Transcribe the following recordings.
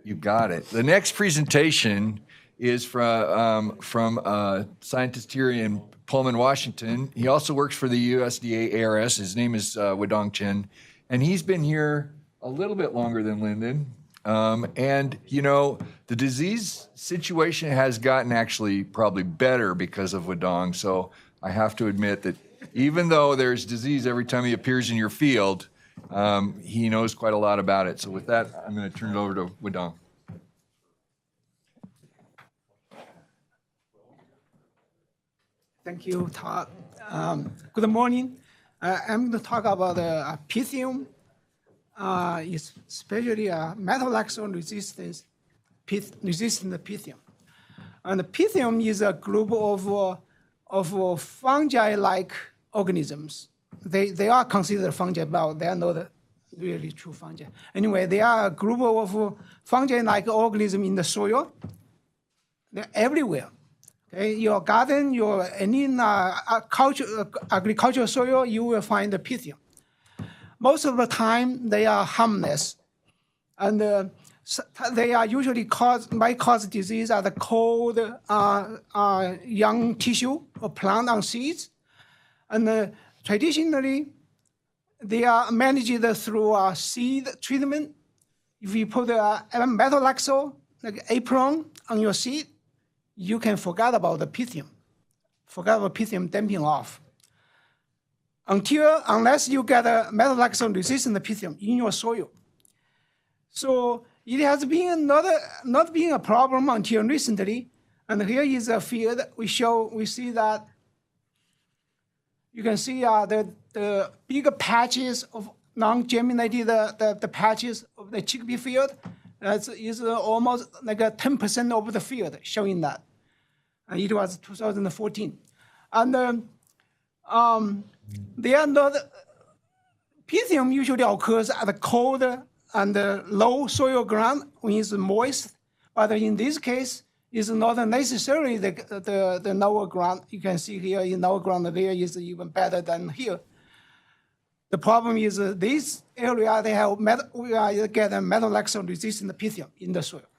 You got it. The next presentation is from a scientist here in Pullman, Washington. He also works for the USDA-ARS. His name is Weidong Chen, and he's been here a little bit longer than Lyndon. And, you know, the disease situation has gotten actually probably better because of Weidong. So I have to admit that even though there's disease every time he appears in your field, he knows quite a lot about it. So with that, I'm going to turn it over to Weidong. Thank you, Todd. Good morning. I'm going to talk about Pythium, especially methotrexate resistant Pythium. And Pythium is a group of fungi-like organisms. They are considered fungi, but they are not really true fungi. Anyway, they are a group of fungi-like organisms in the soil. They're everywhere. Okay, your garden, any agricultural soil, you will find the Pythium. Most of the time, they are harmless, and they are usually might cause disease at the cold, young tissue or plant on seeds, and traditionally, they are managed through seed treatment. If you put a methotrexate, like apron, on your seed, you can forget about the Pythium, forget about Pythium damping off. Unless you get a methotrexate resistant Pythium in your soil. So it has been not being a problem until recently. And here is a field we see that you can see the bigger patches of non-germinated the patches of the chickpea field. That is almost like 10% of the field showing that. It was 2014. And they are not, Pythium usually occurs at the cold and low soil ground when it's moist. But in this case, it's not necessarily the lower ground. You can see here in lower ground, there is even better than here. The problem is this area, we get a methotrexate resistant Pythium in the soil.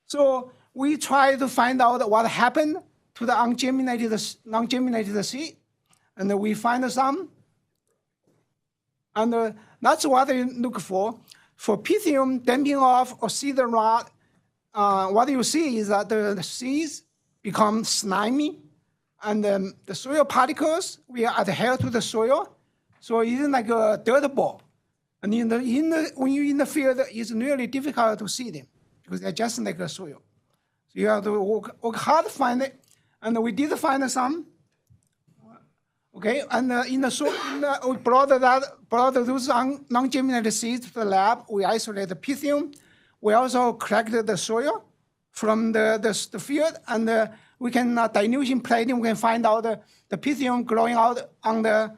So we try to find out what happened to the non-germinated seed, and we find some. And that's what they look for. For Pythium damping off or seed rot, what you see is that the seeds become slimy, and the soil particles will adhere to the soil. So it's like a dirt ball. And when you're in the field, it's really difficult to see them because they're just like the soil. So you have to work hard to find it. And we did find some. Okay, and in the soil, we brought those non-germinated seeds to the lab. We isolated the Pythium. We also collected the soil from the field, and we can dilution plating. We can find out the Pythium growing out on the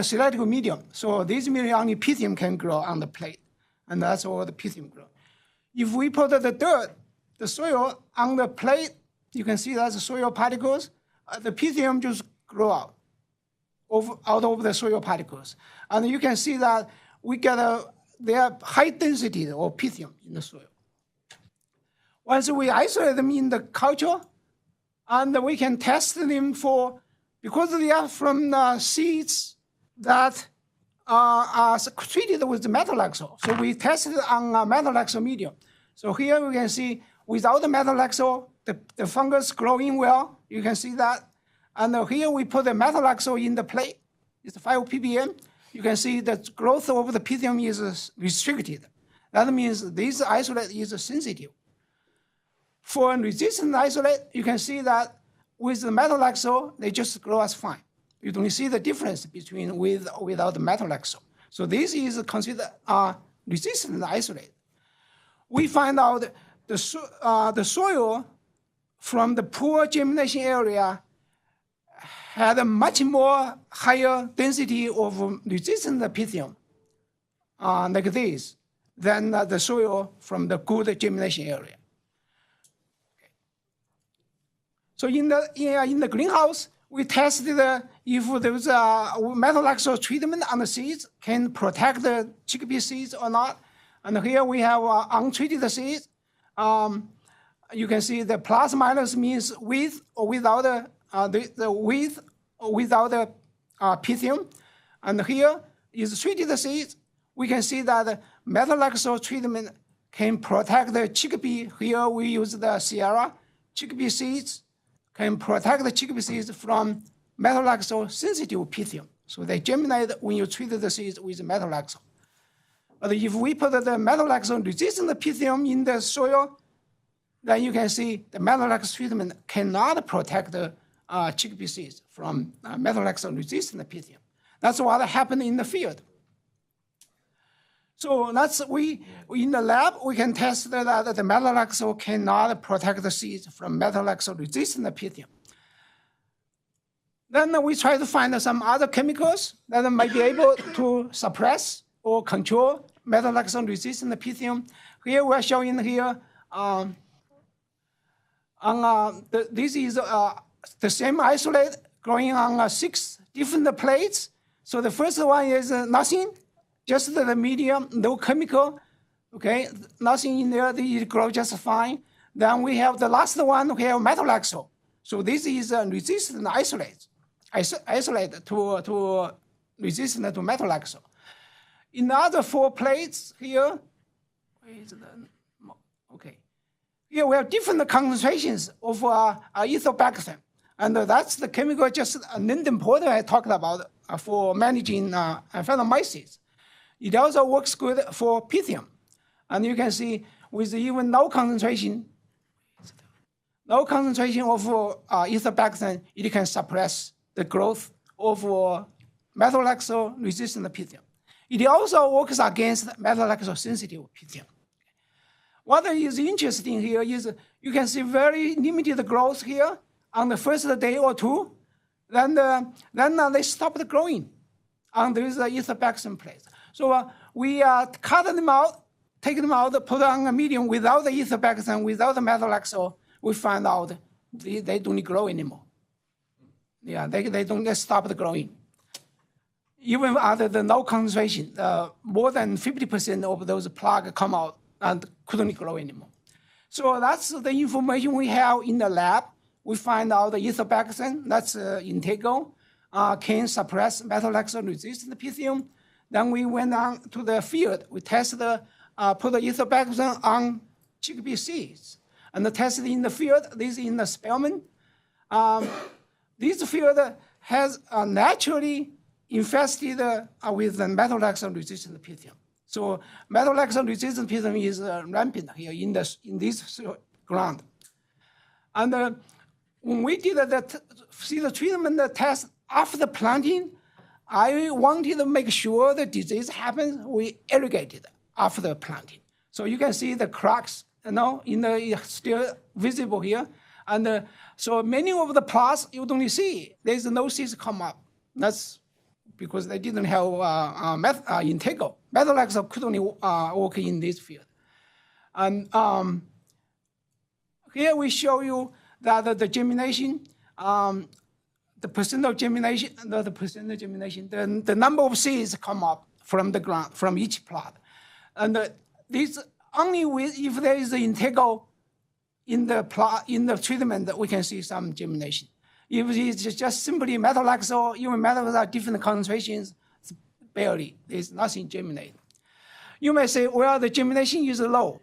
theoretical medium. So this medium only Pythium can grow on the plate, and that's all the Pythium grow. If we put the dirt, the soil on the plate, you can see that's the soil particles. The Pythium just grow out of the soil particles. And you can see that we get their high density of Pythium in the soil. Once we isolate them in the culture, and we can test them because they are from seeds that are treated with the methotrexate. So we tested on a methotrexate medium. So here we can see without the methotrexate, the fungus growing well. You can see that. And here we put the methotrexate in the plate. It's 5 ppm. You can see the growth of the Pythium is restricted. That means this isolate is sensitive. For resistant isolate, you can see that with the methotrexate, they just grow as fine. You don't see the difference between with or without the methotrexate. So this is considered resistant isolate. We find out the soil from the poor germination area had a much more higher density of resistant Pythium like this than the soil from the good germination area. Okay. So in the greenhouse, we tested if there was a methotrexate treatment on the seeds can protect the chickpea seeds or not. And here we have untreated seeds. You can see the plus minus means with or without the with or without the Pythium. And here is treated seeds. We can see that methotrexate treatment can protect the chickpea. Here we use the Sierra chickpea seeds, can protect the chickpea seeds from methotrexate sensitive Pythium. So they germinate when you treat the seeds with methotrexate. But if we put the methotrexate resistant Pythium in the soil, then you can see the methotrexate treatment cannot protect the chickpea seeds from methotrexate resistant Pythium. That's what happened in the field. So that's in the lab, we can test that the methotrexate cannot protect the seeds from methotrexate resistant Pythium. Then we try to find some other chemicals that might be able to suppress or control methotrexate resistant Pythium. Here we're showing here this is the same isolate growing on 6 different plates. So the first one is nothing, just the medium, no chemical, okay, nothing in there, it grows just fine. Then we have the last one, we have methotrexate. So this is a resistant isolate to resistant to methotrexate. In the other 4 plates here, okay, here we have different concentrations of ethylbactam. And that's the chemical just linden porter I talked about for managing phanomyces. It also works good for Pythium. And you can see with even no concentration of ethylbactam, it can suppress the growth of methotrexate resistant Pythium. It also works against methotrexate sensitive Pythium. What is interesting here is you can see very limited growth here on the first day or 2. Then they stopped growing on these ethylbactam plates. So we cut them out, take them out, put on a medium without the ethylbactam, without the methotrexate. We find out they don't grow anymore. Yeah, they stop growing. Even under the no concentration, more than 50% of those plugs come out and couldn't grow anymore. So that's the information we have in the lab. We find out the ethylbactam, that's integral, can suppress methotrexate resistant Pythium. Then we went on to the field. We tested, put the ethylbactam on chickpea seeds. And tested in the field, this is in the Spelman. This field has naturally infested with the methotrexate resistant Pythium. So methotrexate resistant Pythium is rampant here in this ground. And when we did the treatment test after the planting, I wanted to make sure the disease happens. We irrigated after the planting. So you can see the cracks, still visible here. And so many of the plots you don't see, there's no seeds come up. That's because they didn't have integral. Methotrexate couldn't work in this field. And here we show you that the germination, the percent of germination, the number of seeds come up from the ground, from each plot. And this only if there is an integral in the plot, in the treatment, that we can see some germination. If it's just simply methotrexate, even methotrexate different concentrations, barely, there's nothing germinating. You may say, well, the germination is low.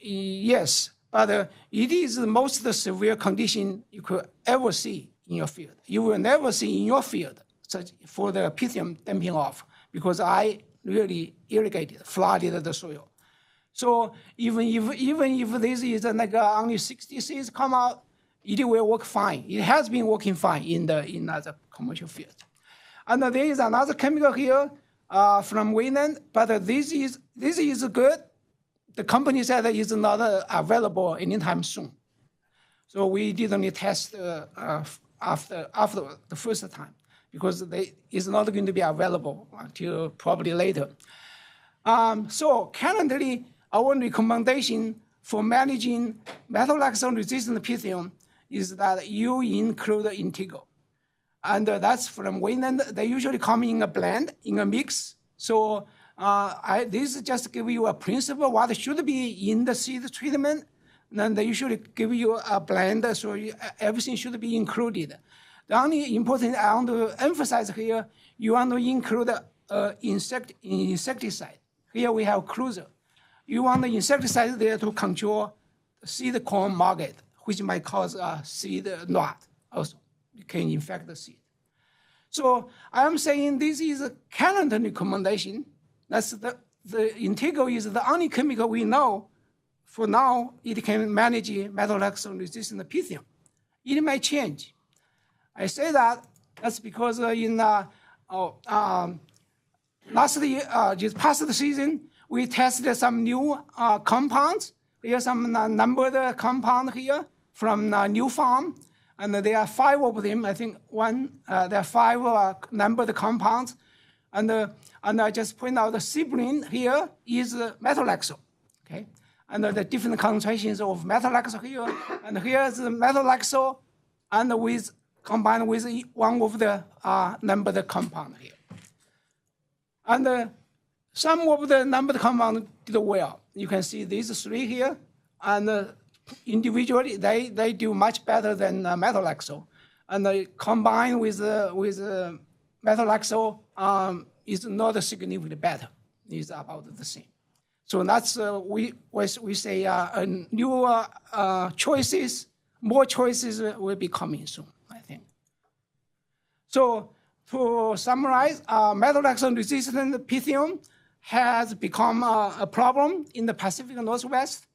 Yes, but it is the most severe condition you could ever see in your field. You will never see in your field for the Pythium damping off because I really irrigated, flooded the soil. So even if this is like only 60 seeds come out, it will work fine. It has been working fine in other commercial field. And there is another chemical here from Weidong, but this is good. The company said that it's not available anytime soon. So we didn't test after the first time because it's not going to be available until probably later. So currently, our recommendation for managing methotrexate-resistant Pythium is that you include integral. And that's from Weidong. They usually come in a blend, in a mix. So This just give you a principle what should be in the seed treatment. Then they usually give you a blend, so everything should be included. The only important I want to emphasize here, you want to include insecticide. Here we have Cruiser. You want the insecticide there to control seed corn maggot, which might cause seed rot also. It can infect the seed. So I'm saying this is a current recommendation. That's the Intego is the only chemical we know. For now, it can manage methotrexate-resistant Pythium. It may change. I say that's because in last year, just past the season, we tested some new compounds. Here's some numbered compound here from New Farm, and there are 5 of them. I think there are 5 numbered compounds, and I just point out the sibling here is methotrexate, okay? And the different concentrations of methotrexate here, and here's the methotrexate, and combined with one of the numbered compound here. And some of the numbered compounds did well. You can see these 3 here, and individually they do much better than methotrexate. And combined with methotrexate is not significantly better. It's about the same. So that's we say new choices, more choices will be coming soon, I think. So to summarize, methotrexate-resistant Pythium has become a problem in the Pacific Northwest.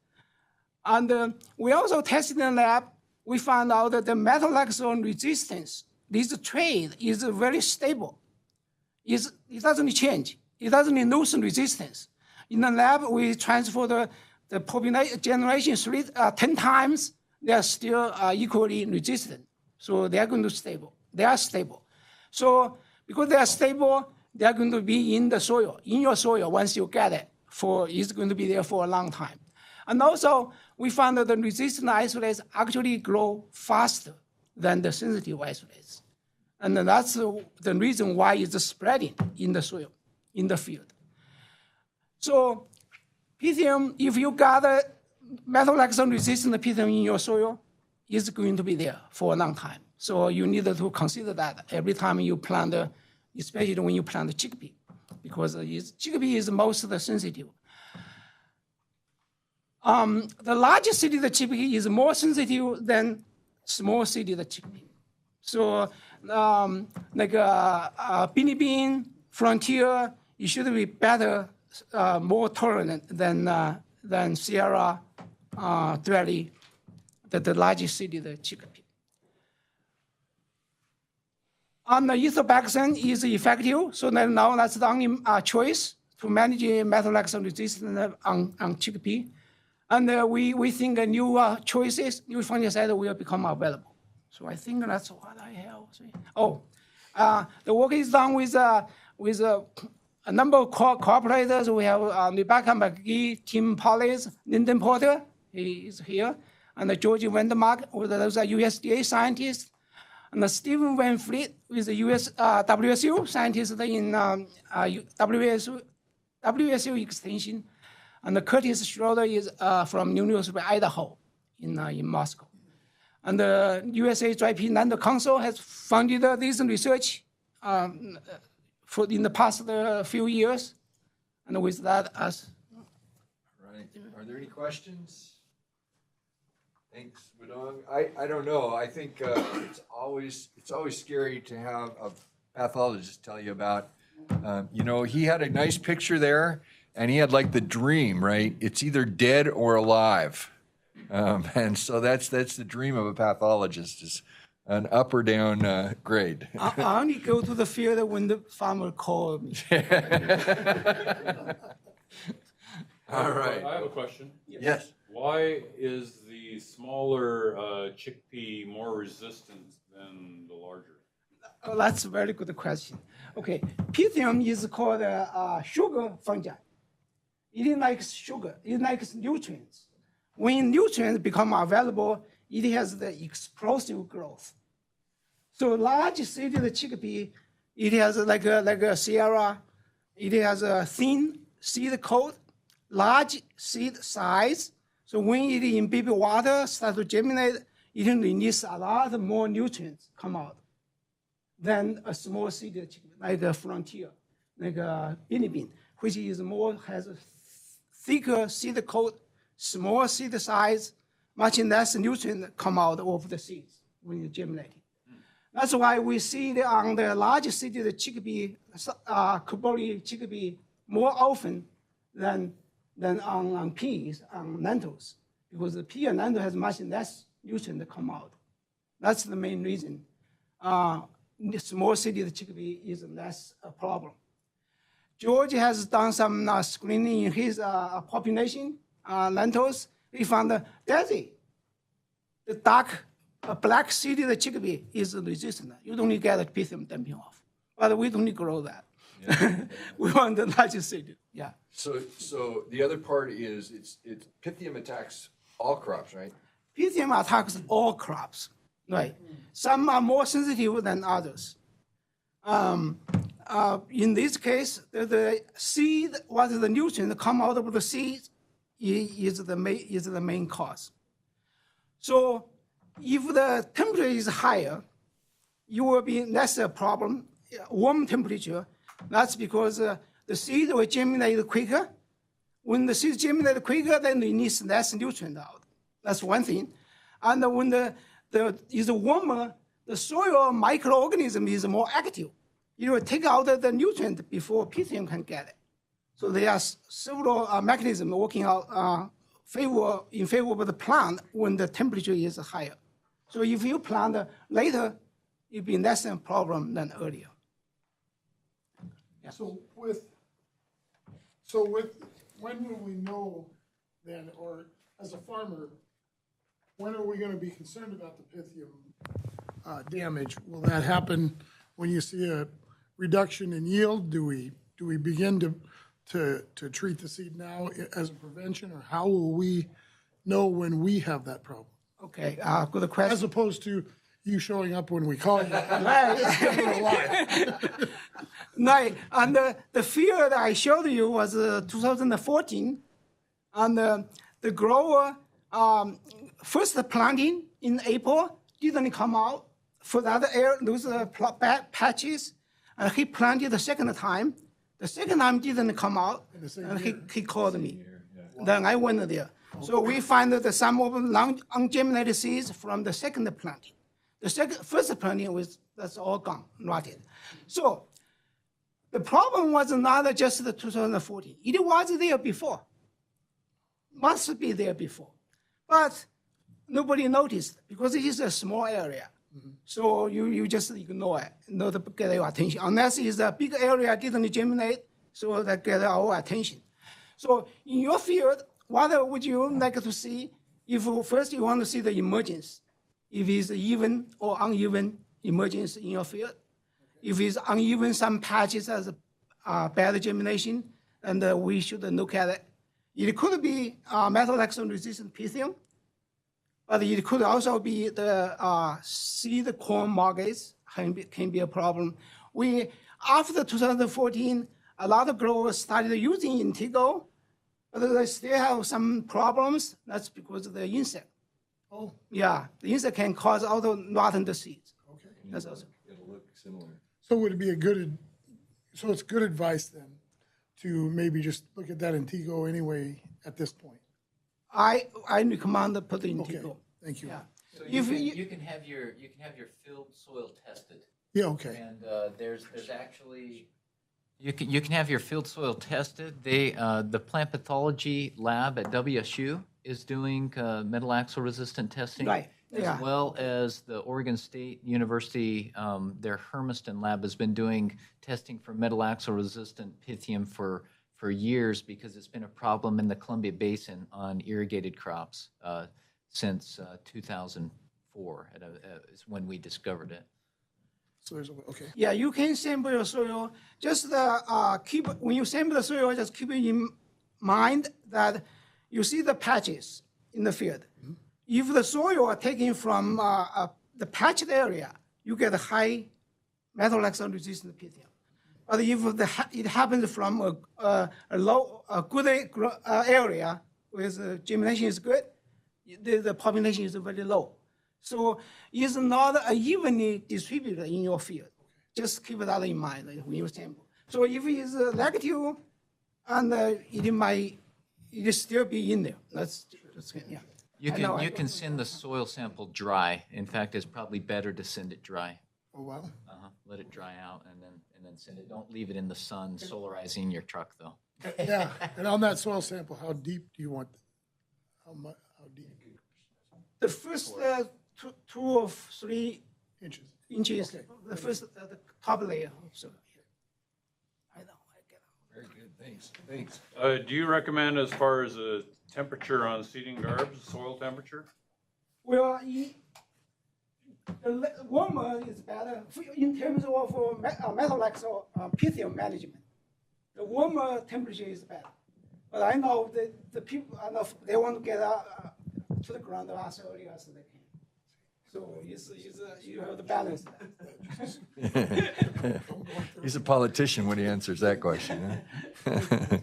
And we also tested in the lab. We found out that the methotrexate resistance, this trait is very stable. It doesn't change. It doesn't lose resistance. In the lab, we transfer the population generation 10 times. They are still equally resistant. So they are going to stable. They are stable. So because they are stable, they are going to be in the soil, in your soil once you get it. It's going to be there for a long time. And also, we found that the resistant isolates actually grow faster than the sensitive isolates. And that's the reason why it's spreading in the soil, in the field. So Pythium, if you got a methotrexate-resistant Pythium in your soil, it's going to be there for a long time. So you need to consider that every time you plant, especially when you plant chickpea, because chickpea is most sensitive. The larger seeded chickpea is more sensitive than small seeded chickpea. So like Beanie Bean, Frontier, it should be better, more tolerant than Sierra, Dwelly, the largest seeded chickpea. And the ethobaxan is effective, so now that's the only choice to manage methotrexate resistance on chickpea. And we think new choices, new fungicide will become available. So I think that's what I have. The work is done with a number of cooperators. We have Rebecca McGee, Tim Pollis, Lyndon Porter, he is here, and George Vandermark, those are USDA scientists, and Stephen Van Fleet is a WSU scientist in WSU Extension, and Curtis Schroeder is from University of Idaho in Moscow. And the USA Dry Pea Land Council has funded this research in the past few years, and with that, as right. Are there any questions? Thanks, Weidong. I don't know. I think it's always scary to have a pathologist tell you about. He had a nice picture there, and he had like the dream, right? It's either dead or alive, and so that's the dream of a pathologist is an up or down grade. I only go to the field when the farmer calls me. All right. I have a question. Yes. Why is the smaller chickpea more resistant than the larger? Oh, that's a very good question. Okay, Pythium is called a sugar fungi. It likes sugar. It likes nutrients. When nutrients become available, it has the explosive growth. So large seeded chickpea, it has like a Sierra, It has a thin seed coat, large seed size. So when it in baby water starts to germinate, it releases a lot more nutrients come out than a small seeded chickpea, like a Frontier, like a Billy Bean, which is has a thicker seed coat, small seed size, much less nutrient come out of the seeds when you're germinating. That's why we see it on the large seeded chickpea, Kubori chickpea, more often than on peas, on lentils, because the pea and lentil has much less nutrient that come out. That's the main reason. The small seeded chickpea is less a problem. George has done some screening in his population, lentils. He found the daisy, the dark black seeded chickpea is resistant. You don't need to get a Pythium damping off. But we don't need to grow that. Yeah. We want the larger seed. Yeah. So the other part is it's Pythium attacks all crops, right? Pythium attacks all crops, right? Some are more sensitive than others. In this case, the seed, what is the nutrient that come out of the seed is the main cause. So if the temperature is higher, you will be less a problem. Warm temperature, that's because the seed will germinate quicker. When the seed germinates quicker, then it needs less nutrient out. That's one thing. And when is warmer, the soil microorganism is more active. It will take out the nutrient before Pythium can get it. So there are several mechanisms working out in favor of the plant when the temperature is higher. So if you plant later, it'll be less of a problem than earlier. Yeah. So when will we know then, or as a farmer, when are we going to be concerned about the Pythium damage? Will that happen when you see a reduction in yield? Do we begin to treat the seed now as a prevention, or how will we know when we have that problem? Okay, good question. As opposed to you showing up when we call you. Right, and the field I showed you was 2014, and the grower first planting in April didn't come out for that those patches, and he planted the second time. The second time didn't come out, and he called me. Then I went there. So we find that some of the ungerminated seeds from the second planting. The first planting that's all gone, rotted. So the problem was not just the 2014. It was there before. Must be there before. But nobody noticed because it is a small area. Mm-hmm. So you just ignore it, not get your attention. Unless it's a big area didn't germinate, so that get our attention. So in your field, what would you like to see? If first you want to see the emergence, if it's even or uneven emergence in your field. If it's uneven, some patches has bad germination, and we should look at it. It could be methotrexate-resistant Pythium, but it could also be the seed corn maggots can be a problem. After 2014, a lot of growers started using Intego, but they still have some problems. That's because of the insect. Oh. Yeah, the insect can cause all the rotten seeds. Okay. That's also. It'll look similar. So would it be so it's good advice then to maybe just look at that Intego anyway at this point? I recommend to put the Intego. Okay, thank you. Yeah. So you can have your field soil tested. Yeah, okay. And there's actually you can have your field soil tested. The plant pathology lab at WSU is doing metalaxyl resistant testing, Right. as Yeah. well as the Oregon State University. Their Hermiston lab has been doing testing for metalaxyl resistant Pythium for years because it's been a problem in the Columbia Basin on irrigated crops since 2004 is when we discovered it. So there's okay. Yeah, you can sample your soil. Just when you sample the soil, just keep in mind that you see the patches in the field. Mm-hmm. If the soil are taken from the patched area, you get a high metalaxyl resistant Pythium. But if it happens from a good area with germination is good, the population is very low. So it's not evenly distributed in your field. Just keep that in mind when you sample. So if it's negative, and it still be in there. That's yeah. You can send the soil sample dry. In fact, it's probably better to send it dry. Oh, wow. Let it dry out and then send it. Don't leave it in the sun solarizing your truck though. Yeah, and on that soil sample, how deep do you want? How deep? The first 2 or 3 Inches. inches, the first the top layer. So I get it. Very good. Thanks. Do you recommend as far as the temperature on seeding garbs, soil temperature? Well, the warmer is better in terms of metalax or Pythium management. The warmer temperature is better. But I know the people, they want to get to the ground as early as they can. So you have to balance that. He's a politician when he answers that question. Huh?